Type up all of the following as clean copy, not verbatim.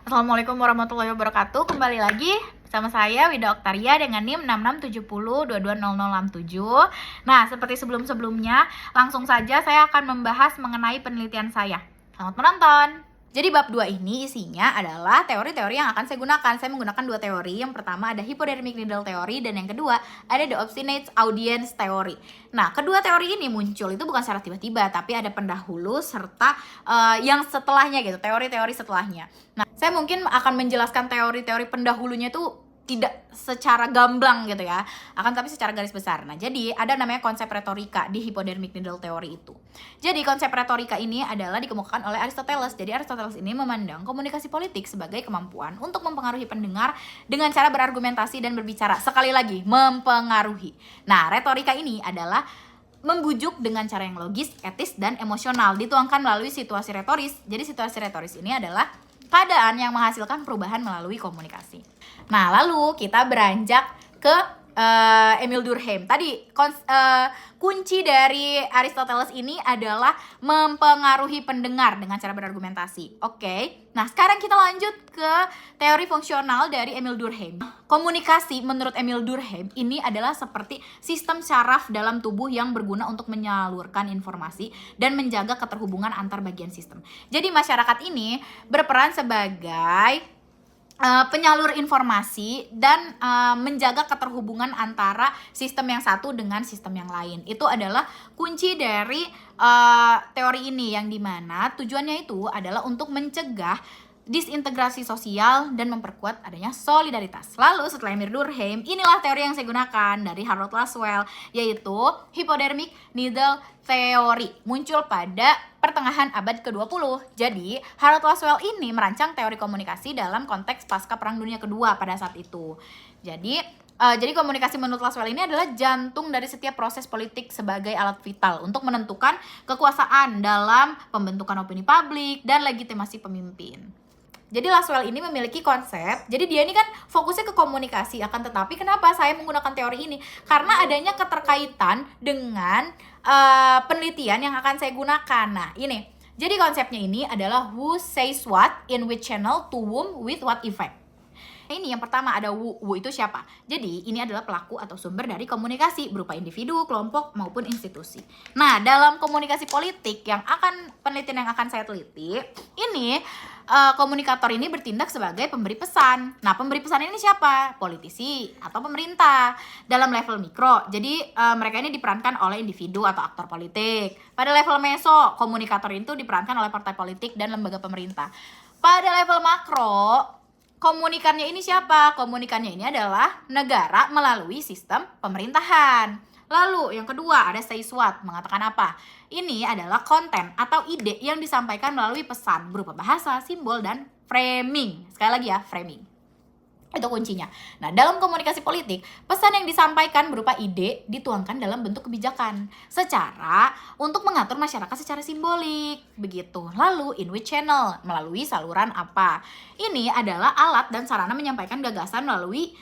Assalamualaikum warahmatullahi wabarakatuh. Kembali lagi bersama saya Wida Oktaria dengan NIM 6670220067. Nah, seperti sebelum-sebelumnya, langsung saja saya akan membahas mengenai penelitian saya. Selamat menonton. Jadi bab 2 ini isinya adalah teori-teori yang akan saya gunakan. Saya menggunakan dua teori. Yang pertama ada hypodermic needle theory dan yang kedua ada the obstinate audience theory. Nah, kedua teori ini muncul itu bukan secara tiba-tiba, tapi ada pendahulu serta yang setelahnya gitu, teori-teori setelahnya. Nah, saya mungkin akan menjelaskan teori-teori pendahulunya itu tidak secara gamblang gitu ya, akan tapi secara garis besar. Nah, jadi ada namanya konsep retorika di hypodermic needle theory itu. Jadi konsep retorika ini adalah dikemukakan oleh Aristoteles. Jadi Aristoteles ini memandang komunikasi politik sebagai kemampuan untuk mempengaruhi pendengar dengan cara berargumentasi dan berbicara. Sekali lagi, mempengaruhi. Nah, retorika ini adalah membujuk dengan cara yang logis, etis, dan emosional, dituangkan melalui situasi retoris. Jadi situasi retoris ini adalah keadaan yang menghasilkan perubahan melalui komunikasi. Nah, lalu kita beranjak ke Emile Durkheim. Tadi kunci dari Aristoteles ini adalah mempengaruhi pendengar dengan cara berargumentasi. Oke. Nah, sekarang kita lanjut ke teori fungsional dari Emile Durkheim. Komunikasi menurut Emile Durkheim ini adalah seperti sistem saraf dalam tubuh yang berguna untuk menyalurkan informasi dan menjaga keterhubungan antar bagian sistem. Jadi masyarakat ini berperan sebagai penyalur informasi dan menjaga keterhubungan antara sistem yang satu dengan sistem yang lain. Itu adalah kunci dari teori ini, yang dimana tujuannya itu adalah untuk mencegah disintegrasi sosial dan memperkuat adanya solidaritas. Lalu setelah Emile Durkheim, inilah teori yang saya gunakan dari Harold Laswell, yaitu hypodermic needle theory. Muncul pada pertengahan abad ke-20. Jadi, Harold Laswell ini merancang teori komunikasi dalam konteks pasca Perang Dunia Kedua pada saat itu. Jadi komunikasi menurut Laswell ini adalah jantung dari setiap proses politik sebagai alat vital untuk menentukan kekuasaan dalam pembentukan opini publik dan legitimasi pemimpin. Jadi Laswell ini memiliki konsep, jadi dia ini kan fokusnya ke komunikasi, akan tetapi kenapa saya menggunakan teori ini? Karena adanya keterkaitan dengan penelitian yang akan saya gunakan. Nah, ini. Jadi konsepnya ini adalah who says what, in which channel, to whom, with what effect. Ini yang pertama ada who. Who itu siapa? Jadi ini adalah pelaku atau sumber dari komunikasi berupa individu, kelompok, maupun institusi. Nah, dalam komunikasi politik penelitian yang akan saya teliti, ini komunikator ini bertindak sebagai pemberi pesan. Nah, pemberi pesan ini siapa? Politisi atau pemerintah. Dalam level mikro, jadi mereka ini diperankan oleh individu atau aktor politik. Pada level meso, komunikator itu diperankan oleh partai politik dan lembaga pemerintah. Pada level makro, komunikannya ini siapa? Komunikannya ini adalah negara melalui sistem pemerintahan. Lalu yang kedua ada says what, mengatakan apa? Ini adalah konten atau ide yang disampaikan melalui pesan berupa bahasa, simbol, dan framing. Sekali lagi ya, framing. Itu kuncinya. Nah, dalam komunikasi politik, pesan yang disampaikan berupa ide dituangkan dalam bentuk kebijakan untuk mengatur masyarakat secara simbolik. Begitu. Lalu, in which channel? Melalui saluran apa? Ini adalah alat dan sarana menyampaikan gagasan melalui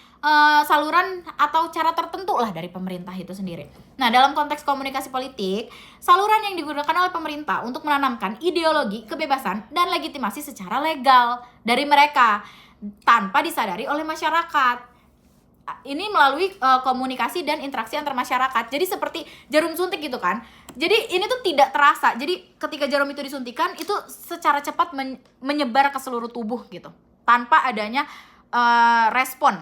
saluran atau cara tertentu lah dari pemerintah itu sendiri. Nah, dalam konteks komunikasi politik, saluran yang digunakan oleh pemerintah untuk menanamkan ideologi, kebebasan, dan legitimasi secara legal dari mereka tanpa disadari oleh masyarakat. Ini melalui komunikasi dan interaksi antar masyarakat. Jadi seperti jarum suntik gitu kan. Jadi ini tuh tidak terasa. Jadi ketika jarum itu disuntikan, itu secara cepat menyebar ke seluruh tubuh gitu, tanpa adanya respon.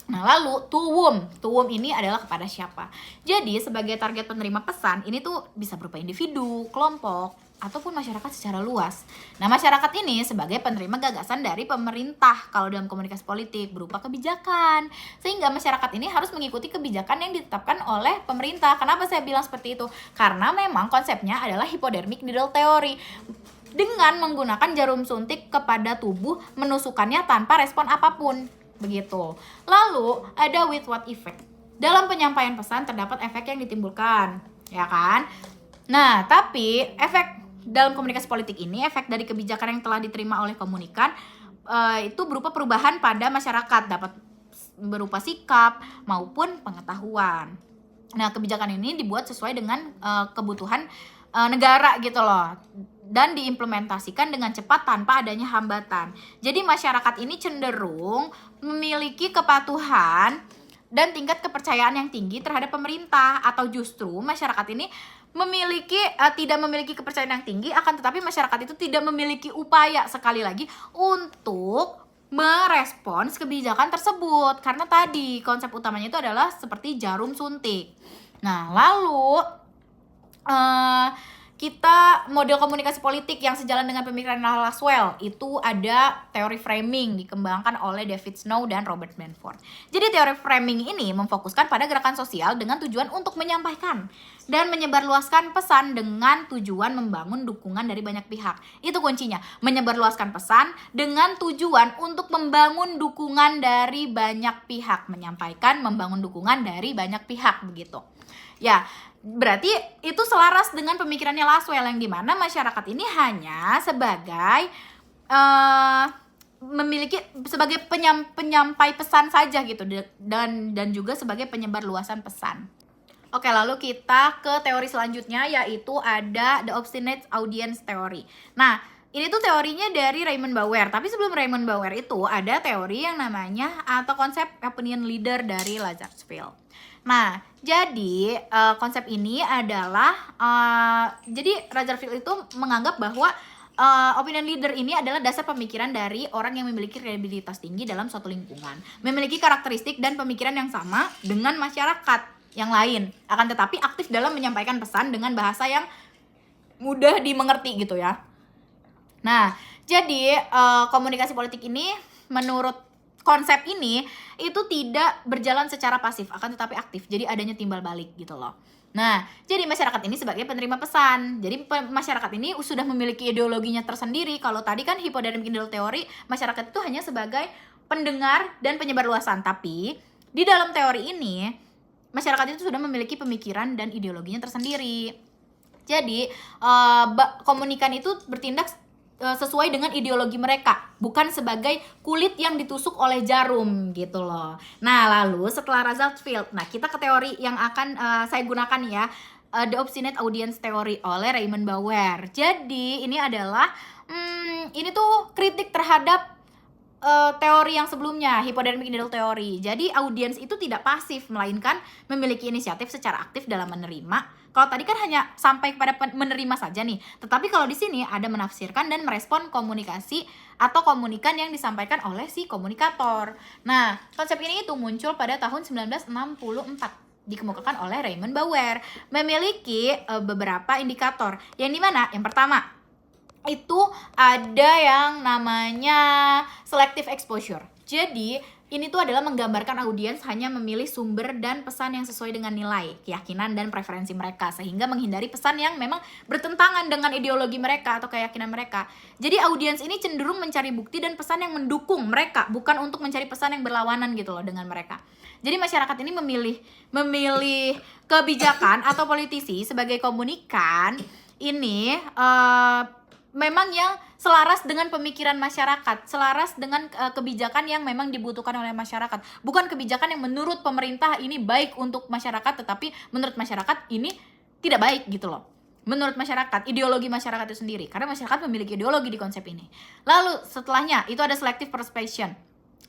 Nah, lalu to whom ini adalah kepada siapa. Jadi sebagai target penerima pesan ini tuh bisa berupa individu, kelompok, ataupun masyarakat secara luas. Nah, masyarakat ini sebagai penerima gagasan dari pemerintah kalau dalam komunikasi politik berupa kebijakan. Sehingga masyarakat ini harus mengikuti kebijakan yang ditetapkan oleh pemerintah. Kenapa saya bilang seperti itu? Karena memang konsepnya adalah hypodermic needle theory. Dengan menggunakan jarum suntik kepada tubuh, menusukannya tanpa respon apapun. Begitu. Lalu ada with what effect. Dalam penyampaian pesan terdapat efek yang ditimbulkan, ya kan? Nah, tapi efek dalam komunikasi politik ini, efek dari kebijakan yang telah diterima oleh komunikan itu berupa perubahan pada masyarakat, dapat berupa sikap maupun pengetahuan. Nah, kebijakan ini dibuat sesuai dengan kebutuhan negara gitu loh. dan diimplementasikan dengan cepat tanpa adanya hambatan. Jadi masyarakat ini cenderung memiliki kepatuhan dan tingkat kepercayaan yang tinggi terhadap pemerintah, atau justru masyarakat ini tidak memiliki kepercayaan yang tinggi, akan tetapi masyarakat itu tidak memiliki upaya, sekali lagi, untuk merespons kebijakan tersebut, karena tadi konsep utamanya itu adalah seperti jarum suntik. Nah, lalu kita model komunikasi politik yang sejalan dengan pemikiran Laswell itu ada teori framing dikembangkan oleh David Snow dan Robert Manford. Jadi teori framing ini memfokuskan pada gerakan sosial dengan tujuan untuk menyampaikan dan menyebarluaskan pesan dengan tujuan membangun dukungan dari banyak pihak. Itu kuncinya, menyebarluaskan pesan dengan tujuan untuk membangun dukungan dari banyak pihak, menyampaikan, membangun dukungan dari banyak pihak, begitu. Ya, berarti itu selaras dengan pemikirannya Laswell, yang dimana masyarakat ini hanya sebagai sebagai penyampai pesan saja gitu, dan juga sebagai penyebar luasan pesan. Oke, lalu kita ke teori selanjutnya, yaitu ada The Obstinate Audience Theory. Nah, ini tuh teorinya dari Raymond Bauer, tapi sebelum Raymond Bauer itu ada teori yang namanya atau konsep opinion leader dari Lazarsfeld. Nah, jadi konsep ini adalah jadi Lazarsfeld itu menganggap bahwa opinion leader ini adalah dasar pemikiran dari orang yang memiliki kredibilitas tinggi dalam suatu lingkungan, memiliki karakteristik dan pemikiran yang sama dengan masyarakat yang lain, akan tetapi aktif dalam menyampaikan pesan dengan bahasa yang mudah dimengerti gitu ya. Nah, jadi komunikasi politik ini menurut konsep ini itu tidak berjalan secara pasif, akan tetapi aktif. Jadi adanya timbal balik gitu loh. Nah, jadi masyarakat ini sebagai penerima pesan. Jadi masyarakat ini sudah memiliki ideologinya tersendiri. Kalau tadi kan hypodermic needle theory, masyarakat itu hanya sebagai pendengar dan penyebar luasan. Tapi di dalam teori ini, masyarakat itu sudah memiliki pemikiran dan ideologinya tersendiri. Jadi komunikan itu bertindak sesuai dengan ideologi mereka, bukan sebagai kulit yang ditusuk oleh jarum gitu loh. Nah, lalu setelah Lazarsfeld, nah kita ke teori yang akan saya gunakan ya, The Obstinate Audience Theory oleh Raymond Bauer. Jadi ini adalah ini tuh kritik terhadap teori yang sebelumnya, hypodermic needle theory. Jadi audiens itu tidak pasif, melainkan memiliki inisiatif secara aktif dalam menerima. Kalau tadi kan hanya sampai kepada menerima saja nih, tetapi kalau di sini ada menafsirkan dan merespon komunikasi atau komunikan yang disampaikan oleh si komunikator. Nah, konsep ini itu muncul pada tahun 1964, dikemukakan oleh Raymond Bauer, memiliki beberapa indikator. Yang dimana? Yang pertama, itu ada yang namanya selective exposure. Jadi ini tuh adalah menggambarkan audiens hanya memilih sumber dan pesan yang sesuai dengan nilai, keyakinan dan preferensi mereka, sehingga menghindari pesan yang memang bertentangan dengan ideologi mereka atau keyakinan mereka. Jadi audiens ini cenderung mencari bukti dan pesan yang mendukung mereka, bukan untuk mencari pesan yang berlawanan gitu loh dengan mereka. Jadi masyarakat ini memilih kebijakan atau politisi sebagai komunikan ini memang yang selaras dengan pemikiran masyarakat, selaras dengan kebijakan yang memang dibutuhkan oleh masyarakat. Bukan kebijakan yang menurut pemerintah ini baik untuk masyarakat, tetapi menurut masyarakat ini tidak baik gitu loh. Menurut masyarakat, ideologi masyarakat itu sendiri. Karena masyarakat memiliki ideologi di konsep ini. Lalu setelahnya itu ada selective persuasion.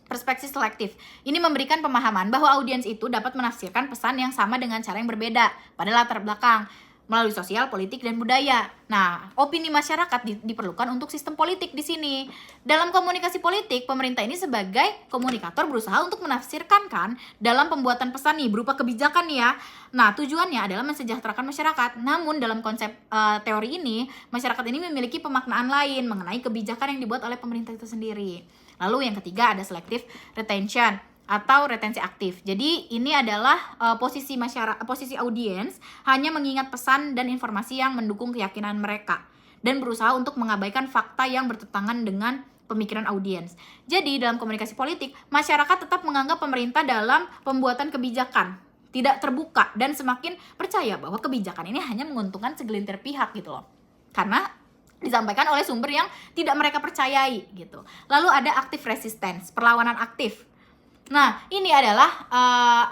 Perspektif selektif. Ini memberikan pemahaman bahwa audiens itu dapat menafsirkan pesan yang sama dengan cara yang berbeda pada latar belakang, melalui sosial, politik, dan budaya. Nah, opini masyarakat diperlukan untuk sistem politik di sini. Dalam komunikasi politik, pemerintah ini sebagai komunikator berusaha untuk menafsirkan kan dalam pembuatan pesan nih berupa kebijakan nih ya. Nah, tujuannya adalah mensejahterakan masyarakat. Namun dalam konsep teori ini, masyarakat ini memiliki pemaknaan lain mengenai kebijakan yang dibuat oleh pemerintah itu sendiri. Lalu yang ketiga ada selective retention atau retensi aktif. Jadi ini adalah posisi audiens hanya mengingat pesan dan informasi yang mendukung keyakinan mereka dan berusaha untuk mengabaikan fakta yang bertentangan dengan pemikiran audiens. Jadi dalam komunikasi politik, masyarakat tetap menganggap pemerintah dalam pembuatan kebijakan tidak terbuka dan semakin percaya bahwa kebijakan ini hanya menguntungkan segelintir pihak gitu loh. Karena disampaikan oleh sumber yang tidak mereka percayai gitu. Lalu ada active resistance, perlawanan aktif. Nah, ini adalah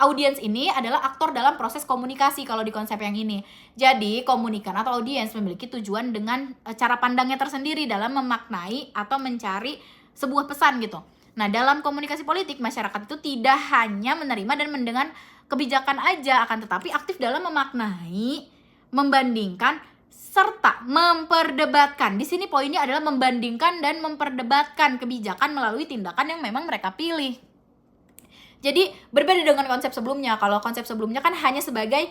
audiens ini adalah aktor dalam proses komunikasi kalau di konsep yang ini. Jadi, komunikan atau audiens memiliki tujuan dengan cara pandangnya tersendiri dalam memaknai atau mencari sebuah pesan gitu. Nah, dalam komunikasi politik, masyarakat itu tidak hanya menerima dan mendengar kebijakan aja, akan tetapi aktif dalam memaknai, membandingkan, serta memperdebatkan. Di sini poinnya adalah membandingkan dan memperdebatkan kebijakan melalui tindakan yang memang mereka pilih. Jadi berbeda dengan konsep sebelumnya. Kalau konsep sebelumnya kan hanya sebagai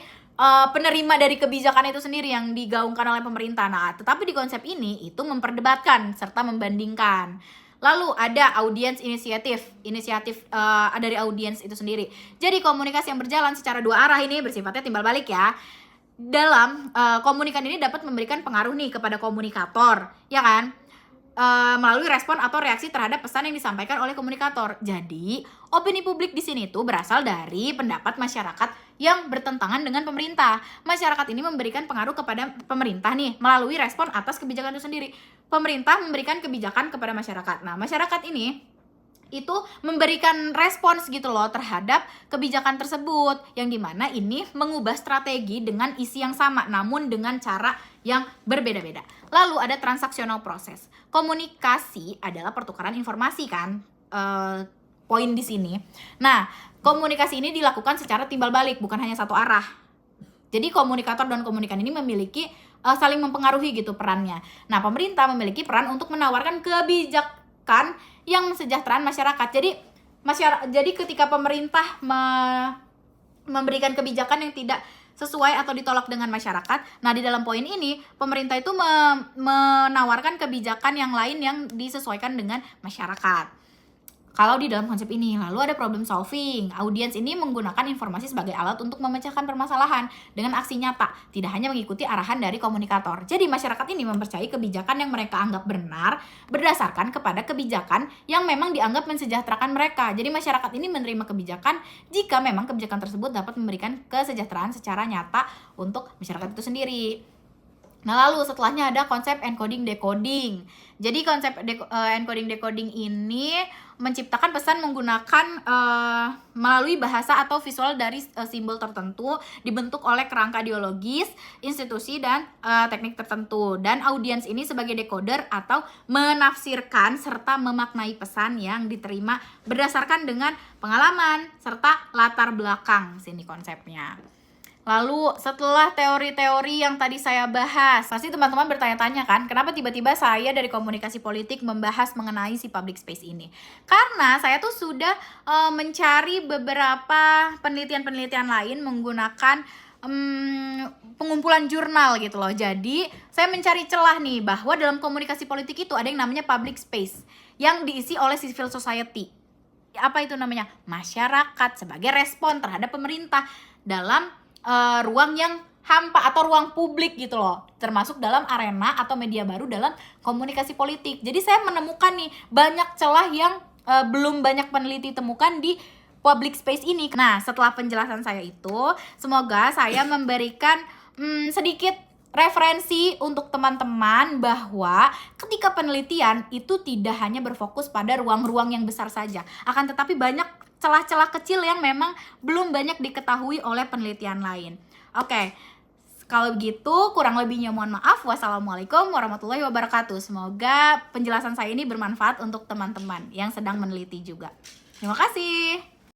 penerima dari kebijakan itu sendiri yang digaungkan oleh pemerintah. Nah, tetapi di konsep ini itu memperdebatkan serta membandingkan. Lalu ada audience inisiatif dari audience itu sendiri. Jadi komunikasi yang berjalan secara dua arah ini bersifatnya timbal balik ya. Dalam komunikan ini dapat memberikan pengaruh nih kepada komunikator, ya kan? Melalui respon atau reaksi terhadap pesan yang disampaikan oleh komunikator. Jadi, opini publik di sini tuh berasal dari pendapat masyarakat yang bertentangan dengan pemerintah. Masyarakat ini memberikan pengaruh kepada pemerintah nih melalui respon atas kebijakan itu sendiri. Pemerintah memberikan kebijakan kepada masyarakat. Nah, masyarakat ini itu memberikan respons gitu loh terhadap kebijakan tersebut, yang dimana ini mengubah strategi dengan isi yang sama namun dengan cara yang berbeda-beda. Lalu ada transaksional proses. Komunikasi adalah pertukaran informasi kan, poin di sini. Nah, komunikasi ini dilakukan secara timbal balik, bukan hanya satu arah. Jadi komunikator dan komunikan ini memiliki saling mempengaruhi gitu perannya. Nah, pemerintah memiliki peran untuk menawarkan kebijakan yang mensejahterakan masyarakat. Jadi ketika pemerintah memberikan kebijakan yang tidak sesuai atau ditolak dengan masyarakat, nah di dalam poin ini pemerintah itu menawarkan kebijakan yang lain yang disesuaikan dengan masyarakat. Kalau di dalam konsep ini, lalu ada problem solving. Audiens ini menggunakan informasi sebagai alat untuk memecahkan permasalahan dengan aksi nyata, tidak hanya mengikuti arahan dari komunikator. Jadi masyarakat ini mempercayai kebijakan yang mereka anggap benar berdasarkan kepada kebijakan yang memang dianggap mensejahterakan mereka. Jadi masyarakat ini menerima kebijakan jika memang kebijakan tersebut dapat memberikan kesejahteraan secara nyata untuk masyarakat itu sendiri. Nah, lalu setelahnya ada konsep encoding decoding. Jadi konsep encoding decoding ini menciptakan pesan menggunakan melalui bahasa atau visual dari simbol tertentu, dibentuk oleh kerangka ideologis, institusi dan teknik tertentu. Dan audiens ini sebagai decoder atau menafsirkan serta memaknai pesan yang diterima berdasarkan dengan pengalaman serta latar belakang. Sini konsepnya. Lalu setelah teori-teori yang tadi saya bahas, pasti teman-teman bertanya-tanya kan, kenapa tiba-tiba saya dari komunikasi politik membahas mengenai si public space ini? Karena saya tuh sudah mencari beberapa penelitian-penelitian lain menggunakan pengumpulan jurnal gitu loh. Jadi saya mencari celah nih bahwa dalam komunikasi politik itu ada yang namanya public space yang diisi oleh civil society. Apa itu namanya? Masyarakat sebagai respon terhadap pemerintah dalam ruang yang hampa atau ruang publik gitu loh, termasuk dalam arena atau media baru dalam komunikasi politik. Jadi saya menemukan nih banyak celah yang belum banyak peneliti temukan di public space ini. Nah, setelah penjelasan saya itu, semoga saya memberikan sedikit referensi untuk teman-teman bahwa ketika penelitian itu tidak hanya berfokus pada ruang-ruang yang besar saja, akan tetapi banyak celah-celah kecil yang memang belum banyak diketahui oleh penelitian lain. Oke, kalau begitu kurang lebihnya mohon maaf. Wassalamualaikum warahmatullahi wabarakatuh. Semoga penjelasan saya ini bermanfaat untuk teman-teman yang sedang meneliti juga. Terima kasih.